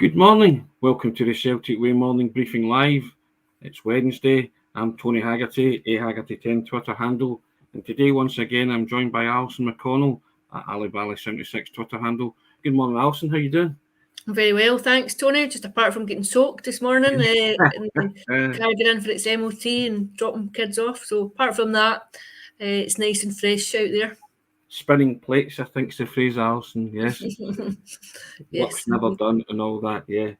Good morning. Welcome to the Celtic Way Morning Briefing Live. It's Wednesday. I'm Tony Haggerty, Haggerty10 Twitter handle. And today, once again, I'm joined by Alison McConnell at Alibally76 Twitter handle. Good morning, Alison. How are you doing? I'm very well, thanks, Tony. Just apart from getting soaked this morning and carrying in for its MOT and dropping kids off. So apart from that, it's nice and fresh out there. Spinning plates, I think is the phrase, Alison. Yes. Yes. Work's never done and all that, yeah.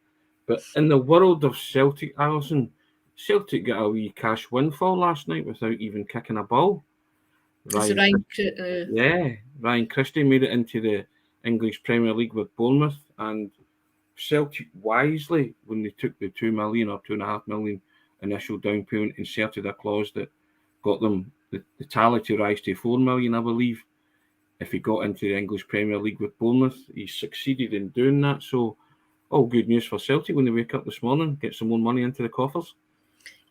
But in the world of Celtic, Alison, Celtic got a wee cash windfall last night without even kicking a ball. Ryan Christie made it into the English Premier League with Bournemouth, and Celtic wisely, when they took the 2 million or 2.5 million initial down payment, inserted a clause that got them the tally to rise to 4 million, I believe, if he got into the English Premier League with Bournemouth. He succeeded in doing that, so all good news for Celtic when they wake up this morning, get some more money into the coffers.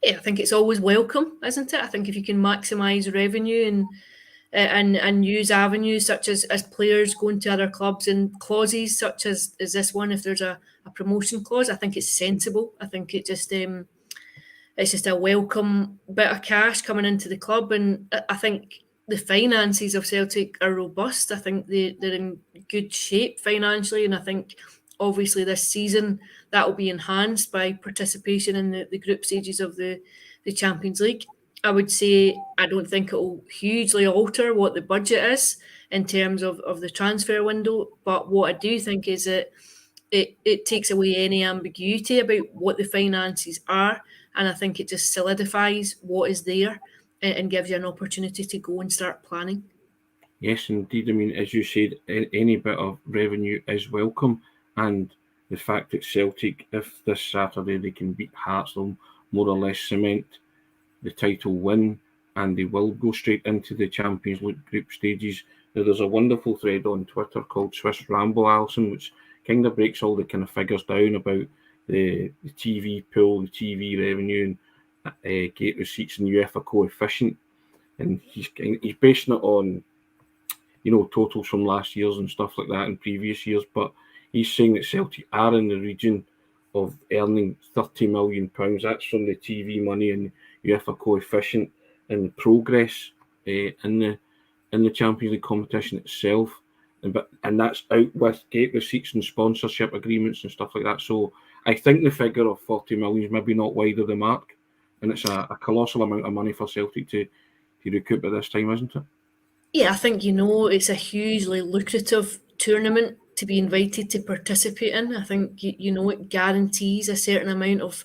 Yeah, I think it's always welcome, isn't it? I think if you can maximise revenue and use avenues such as players going to other clubs and clauses such as this one, if there's a promotion clause, I think it's sensible. I think it just it's just a welcome bit of cash coming into the club, and I think the finances of Celtic are robust. I think they're in good shape financially, and I think obviously this season that will be enhanced by participation in the group stages of the Champions League. I would say I don't think it will hugely alter what the budget is in terms of the transfer window, but what I do think is that it takes away any ambiguity about what the finances are, and I think it just solidifies what is there and gives you an opportunity to go and start planning. Yes, indeed. I mean, as you said, any bit of revenue is welcome, and the fact that Celtic, if this Saturday they can beat Hearts, they'll more or less cement the title win, and they will go straight into the Champions League group stages. Now, there's a wonderful thread on Twitter called Swiss Ramble, Alison, which kind of breaks all the kind of figures down about the TV pool, the TV revenue, and gate receipts and UEFA coefficient. And he's basing it on, totals from last year's and stuff like that and previous years. But he's saying that Celtic are in the region of earning £30 million. That's from the TV money and UEFA coefficient and progress in the Champions League competition itself. And that's out with gate receipts and sponsorship agreements and stuff like that. So I think the figure of 40 million is maybe not wide of the mark. And it's a colossal amount of money for Celtic to recoup at this time, isn't it? Yeah, I think, it's a hugely lucrative tournament to be invited to participate in. I think, it guarantees a certain amount of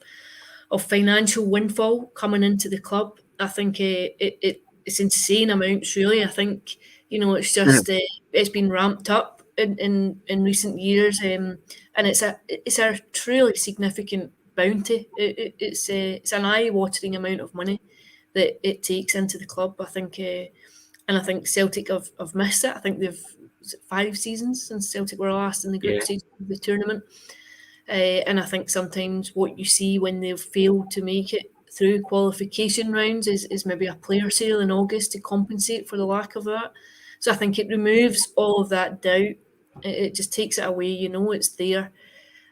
financial windfall coming into the club. I think it's insane amounts, really. I think, it's just it's been ramped up in recent years, and it's a truly significant bounty. It's an eye-watering amount of money that it takes into the club. I think, and I think Celtic have missed it. I think they've 5 seasons since Celtic were last in the group stage of the tournament. And I think sometimes what you see when they've failed to make it through qualification rounds is maybe a player sale in August to compensate for the lack of that. So I think it removes all of that doubt. It just takes it away. It's there.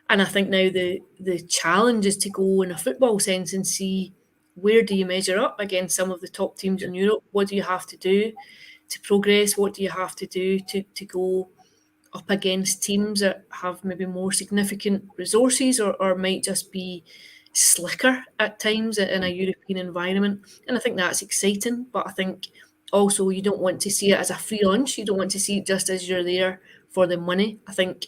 And I think now the challenge is to go in a football sense and see where do you measure up against some of the top teams in Europe? What do you have to do to progress? What do you have to do to go up against teams that have maybe more significant resources or might just be slicker at times in a European environment? And I think that's exciting, but I think also you don't want to see it as a free lunch. You don't want to see it just as you're there for the money. I think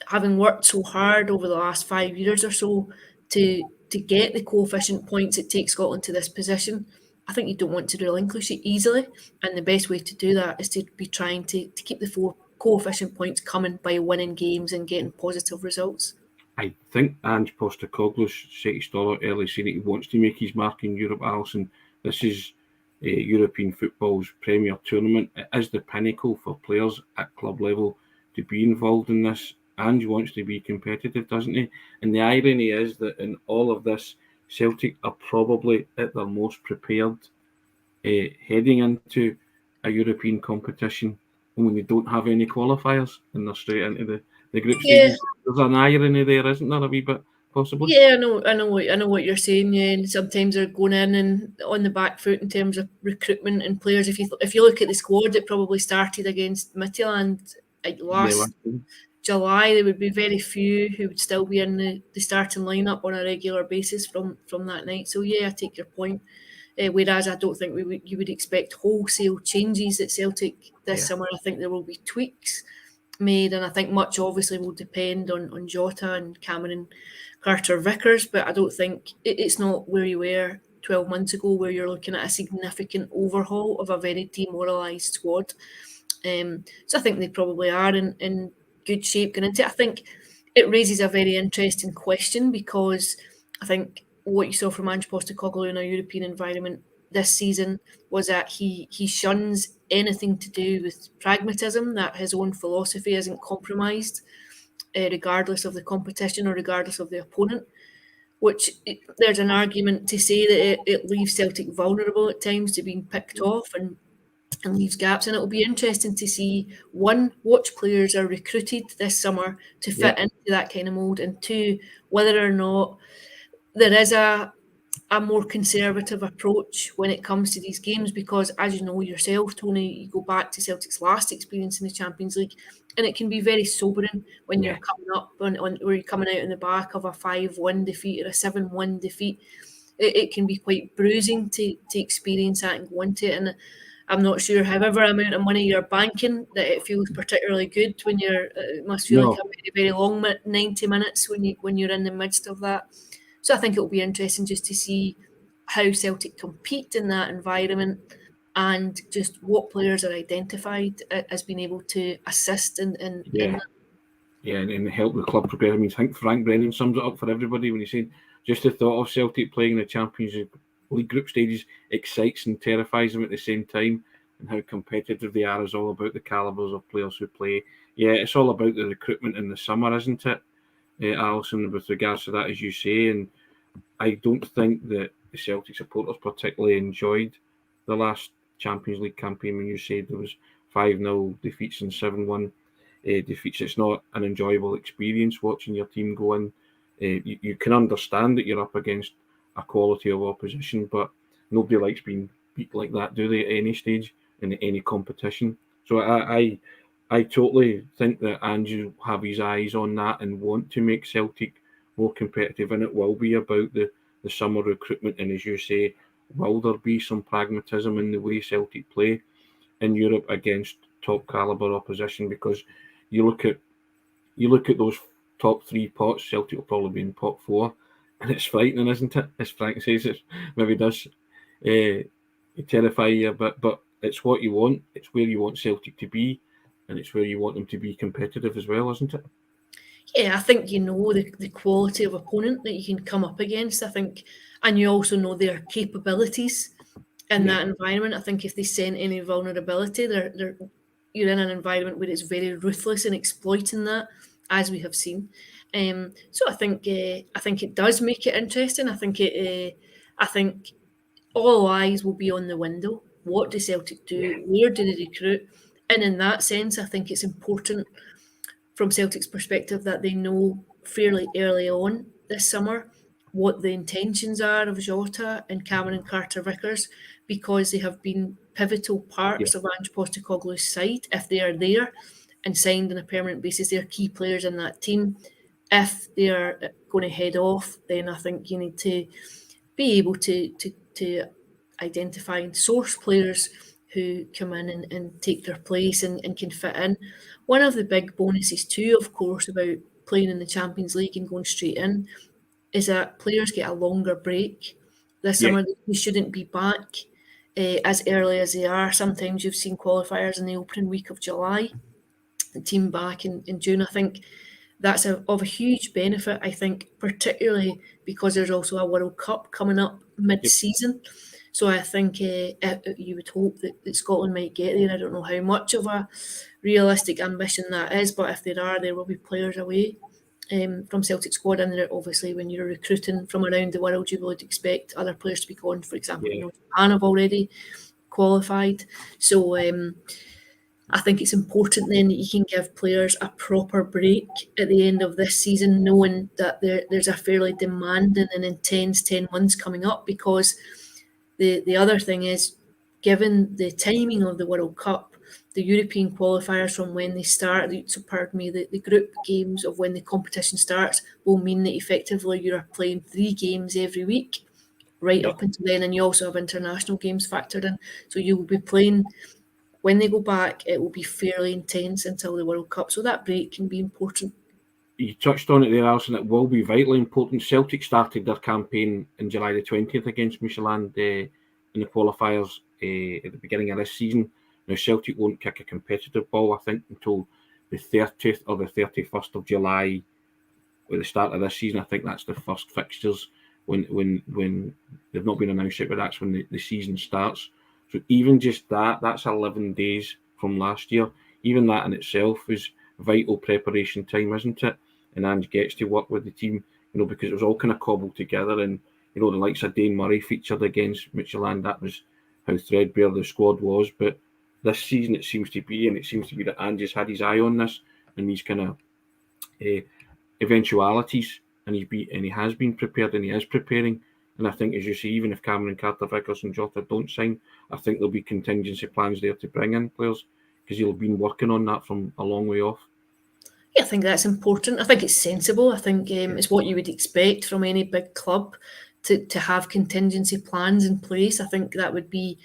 having worked so hard over the last 5 years or so to get the coefficient points it takes Scotland to this position, I think you don't want to relinquish it easily. And the best way to do that is to be trying to keep the 4 coefficient points coming by winning games and getting positive results. I think Ange Postecoglou set his stall early saying that he wants to make his mark in Europe, Alison. This is European football's premier tournament. It is the pinnacle for players at club level to be involved in this. Ange wants to be competitive, doesn't he? And the irony is that in all of this, Celtic are probably at their most prepared heading into a European competition when they don't have any qualifiers and they're straight into the group stages. There's an irony there, isn't there? A wee bit, possibly. Yeah, I know what you're saying. Yeah, and sometimes they're going in and on the back foot in terms of recruitment and players. If you look at the squad, it probably started against Midtjylland last July. There would be very few who would still be in the starting lineup on a regular basis from that night. So yeah, I take your point. Whereas I don't think you would expect wholesale changes at Celtic this summer. I think there will be tweaks made, and I think much obviously will depend on Jota and Cameron Carter-Vickers, but I don't think it's not where you were 12 months ago, where you're looking at a significant overhaul of a very demoralised squad. So I think they probably are in good shape going into it. I think it raises a very interesting question, because I think what you saw from Ange Postecoglou in a European environment this season was that he shuns anything to do with pragmatism, that his own philosophy isn't compromised, regardless of the competition or regardless of the opponent, which there's an argument to say that it leaves Celtic vulnerable at times to being picked off and leaves gaps. And it'll be interesting to see, one, which players are recruited this summer to fit into that kind of mould, and two, whether or not there is a more conservative approach when it comes to these games, because as you know yourself, Tony, you go back to Celtic's last experience in the Champions League, and it can be very sobering when you're coming up where you're coming out in the back of a 5-1 defeat or a 7-1 defeat. It can be quite bruising to experience that and go into it. And I'm not sure, however amount of money you're banking, that it feels particularly good when it must feel like a very, very long 90 minutes when you're in the midst of that. So I think it'll be interesting just to see how Celtic compete in that environment, and just what players are identified as being able to assist in that. Yeah, and help the club progress. I mean, I think Frank Brennan sums it up for everybody when he's saying just the thought of Celtic playing in the Champions League group stages excites and terrifies them at the same time, and how competitive they are is all about the calibres of players who play. Yeah, it's all about the recruitment in the summer, isn't it, Alison, with regards to that, as you say. And I don't think that the Celtic supporters particularly enjoyed the last Champions League campaign when you said there was 5-0 defeats and 7-1 defeats. It's not an enjoyable experience watching your team go in. You can understand that you're up against a quality of opposition, but nobody likes being beat like that, do they, at any stage in any competition? So I totally think that Andrew have his eyes on that and want to make Celtic more competitive, and it will be about the summer recruitment. And as you say, will there be some pragmatism in the way Celtic play in Europe against top calibre opposition? Because you look at those top three pots, Celtic will probably be in pot 4, and it's frightening, isn't it? As Frank says, it maybe does terrify you a bit, but it's what you want. It's where you want Celtic to be, and it's where you want them to be competitive as well, isn't it? Yeah, I think you know the quality of opponent that you can come up against, I think, and you also know their capabilities in that environment. I think if they sense any vulnerability, you're in an environment where it's very ruthless in exploiting that, as we have seen. So I think it does make it interesting. I think all eyes will be on the window. What do Celtic do? Where do they recruit? And in that sense, I think it's important from Celtic's perspective that they know fairly early on this summer what the intentions are of Jota and Cameron Carter-Vickers, because they have been pivotal parts of Ange Postecoglou's side. If they are there and signed on a permanent basis, they're key players in that team. If they are going to head off, then I think you need to be able to identify and source players who come in and take their place and can fit in. One of the big bonuses too, of course, about playing in the Champions League and going straight in is that players get a longer break this summer. They shouldn't be back as early as they are. Sometimes you've seen qualifiers in the opening week of July, the team back in June. I think that's of a huge benefit, I think, particularly because there's also a World Cup coming up mid-season. So I think you would hope that Scotland might get there. I don't know how much of a realistic ambition that is, but if there will be players away from Celtic squad. And obviously, when you're recruiting from around the world, you would expect other players to be gone. For example, Japan have already qualified. So I think it's important then that you can give players a proper break at the end of this season, knowing that there's a fairly demanding and intense 10 months coming up, because the other thing is, given the timing of the World Cup, the European qualifiers from when they start, the group games of when the competition starts will mean that effectively you're playing 3 games every week right up until then, and you also have international games factored in. So you will be playing, when they go back, it will be fairly intense until the World Cup. So that break can be important. You touched on it there, Alison. It will be vitally important. Celtic started their campaign in July the 20th against Michelin in the qualifiers at the beginning of this season. Now, Celtic won't kick a competitive ball, I think, until the 30th or the 31st of July at the start of this season. I think that's the first fixtures when they've not been announced yet, but that's when the season starts. So even just that's 11 days from last year. Even that in itself is vital preparation time, isn't it? And Ange gets to work with the team, because it was all kind of cobbled together. And, the likes of Dane Murray featured against Michelin. That was how threadbare the squad was. But this season it seems to be that Ange's had his eye on this and these kind of eventualities. And he has been prepared, and he is preparing. And I think, as you see, even if Cameron Carter-Vickers and Jota don't sign, I think there'll be contingency plans there to bring in players, because he'll have been working on that from a long way off. Yeah, I think that's important. I think it's sensible. I think it's what you would expect from any big club to have contingency plans in place. I think that would be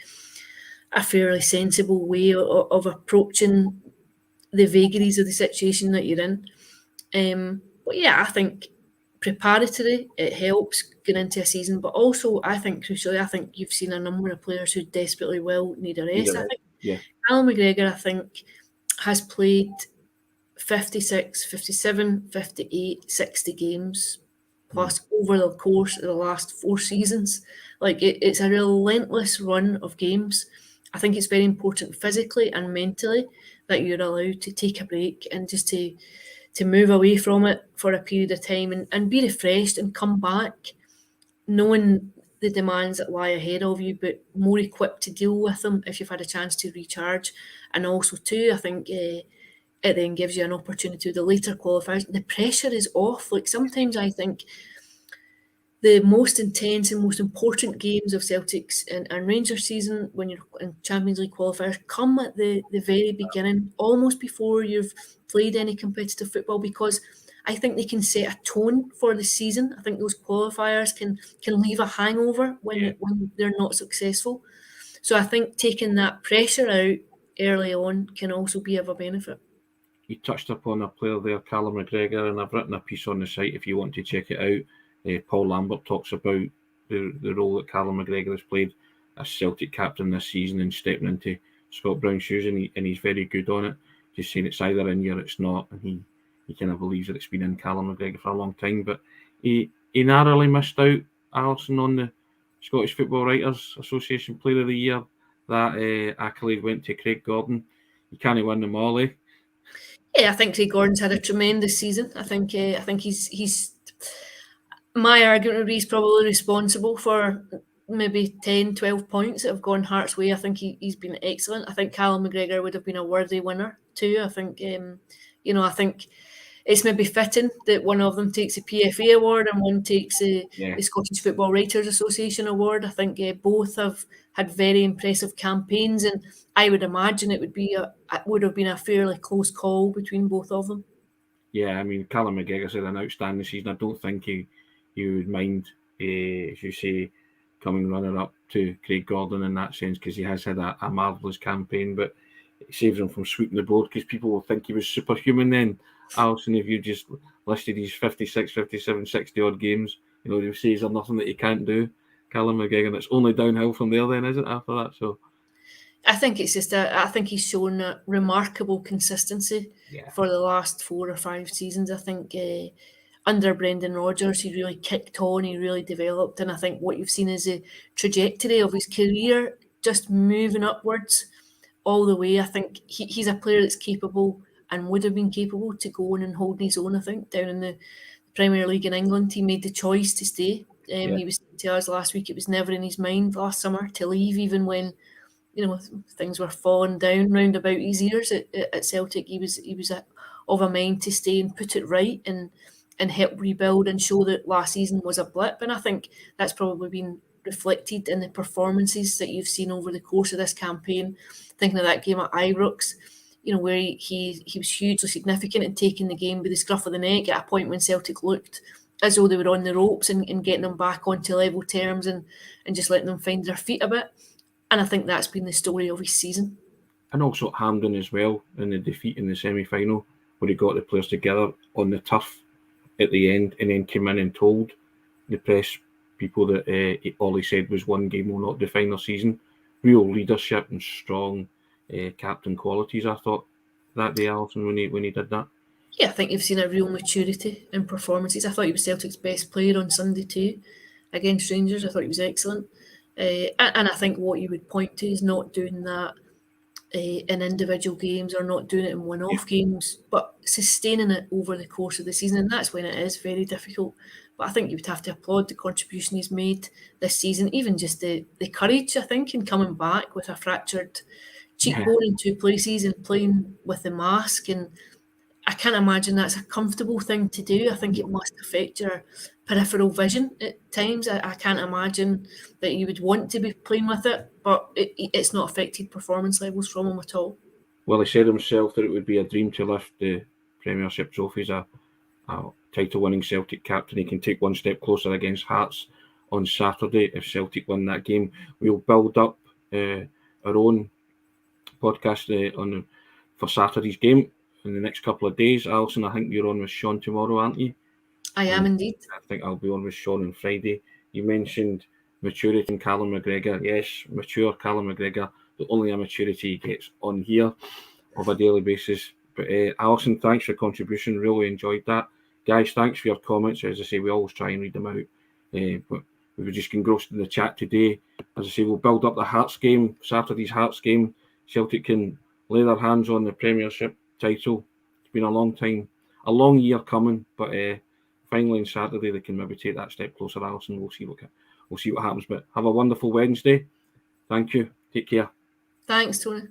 a fairly sensible way of approaching the vagaries of the situation that you're in. But yeah, I think preparatory, it helps going into a season, but also I think crucially, I think you've seen a number of players who desperately will need a rest. I think Callum McGregor, I think, has played 56, 57, 58, 60 games plus over the course of the last 4 seasons. Like, it's a relentless run of games. I think it's very important physically and mentally that you're allowed to take a break and just to move away from it for a period of time and be refreshed and come back knowing the demands that lie ahead of you, but more equipped to deal with them if you've had a chance to recharge. And also too, I think it then gives you an opportunity with the later qualifiers. The pressure is off. Like, sometimes I think the most intense and most important games of Celtic's and Rangers season, when you're in Champions League qualifiers, come at the very beginning, almost before you've played any competitive football, because I think they can set a tone for the season. I think those qualifiers can leave a hangover when they're not successful. So I think taking that pressure out early on can also be of a benefit. You touched upon a player there, Callum McGregor, and I've written a piece on the site if you want to check it out. Paul Lambert talks about the role that Callum McGregor has played as Celtic captain this season and stepping into Scott Brown's shoes, and he's very good on it. Just saying it's either in you or it's not, and he kind of believes that it's been in Callum McGregor for a long time. But he narrowly missed out, Alison, on the Scottish Football Writers Association Player of the Year. That accolade went to Craig Gordon. You can't win them all, eh? Yeah, I think Craig Gordon's had a tremendous season. I think he's my argument would be he's probably responsible for maybe 10, 12 points that have gone Hearts' way. I think he's been excellent. I think Callum McGregor would have been a worthy winner too. I think, I think it's maybe fitting that one of them takes a PFA award and one takes the Scottish Football Writers Association award. I think both have had very impressive campaigns, and I would imagine it would have been a fairly close call between both of them. Yeah, I mean, Callum McGregor's had an outstanding season. I don't think you would mind, as you say, coming runner-up to Craig Gordon in that sense, because he has had a marvellous campaign, but it saves him from sweeping the board, because people will think he was superhuman then. Alison, if you just listed his 56, 57, 60-odd games, they'll say, is there nothing that he can't do? Callum McGregor, and it's only downhill from there then, isn't it, after that? So I think it's just I think he's shown a remarkable consistency for the last 4 or 5 seasons. I think under Brendan Rodgers, he really kicked on, he really developed, and I think what you've seen is the trajectory of his career just moving upwards all the way. I think he's a player that's capable and would have been capable to go on and hold his own, I think, down in the Premier League in England. He made the choice to stay. He was saying to us last week it was never in his mind last summer to leave, even when things were falling down round about his ears at Celtic. He was of a mind to stay and put it right and help rebuild and show that last season was a blip. And I think that's probably been reflected in the performances that you've seen over the course of this campaign. Thinking of that game at Ibrox, where he was hugely significant in taking the game by the scruff of the neck at a point when Celtic looked as though they were on the ropes and getting them back onto level terms and just letting them find their feet a bit. And I think that's been the story of his season. And also at Hampden as well, in the defeat in the semi-final, where he got the players together on the turf at the end and then came in and told the press people that all he said was one game will not define their season. Real leadership and strong captain qualities, I thought, that day, Alison, when he did that. Yeah, I think you've seen a real maturity in performances. I thought he was Celtic's best player on Sunday too, against Rangers. I thought he was excellent. And I think what you would point to is not doing that in individual games or not doing it in one-off games, but sustaining it over the course of the season. And that's when it is very difficult. But I think you would have to applaud the contribution he's made this season, even just the courage, I think, in coming back with a fractured cheekbone in 2 places and playing with the mask. And I can't imagine that's a comfortable thing to do. I think it must affect your peripheral vision at times. I can't imagine that you would want to be playing with it, but it's not affected performance levels from him at all. Well, he said himself that it would be a dream to lift the Premiership trophies. A title-winning Celtic captain. He can take one step closer against Hearts on Saturday if Celtic win that game. We'll build up our own podcast for Saturday's game in the next couple of days. Alison, I think you're on with Sean tomorrow, aren't you? I am indeed. I think I'll be on with Sean on Friday. You mentioned maturity in Callum McGregor. Yes, mature Callum McGregor, the only immaturity he gets on here of a daily basis. But Alison, thanks for your contribution. Really enjoyed that. Guys, thanks for your comments. As I say, we always try and read them out. But we were just engrossed in the chat today. As I say, we'll build up the Hearts game, Saturday's Hearts game. Celtic can lay their hands on the Premiership title. It's been a long year coming, but finally on Saturday they can maybe take that step closer. Alison, we'll see what happens. But have a wonderful Wednesday. Thank you. Take care. Thanks, Tony.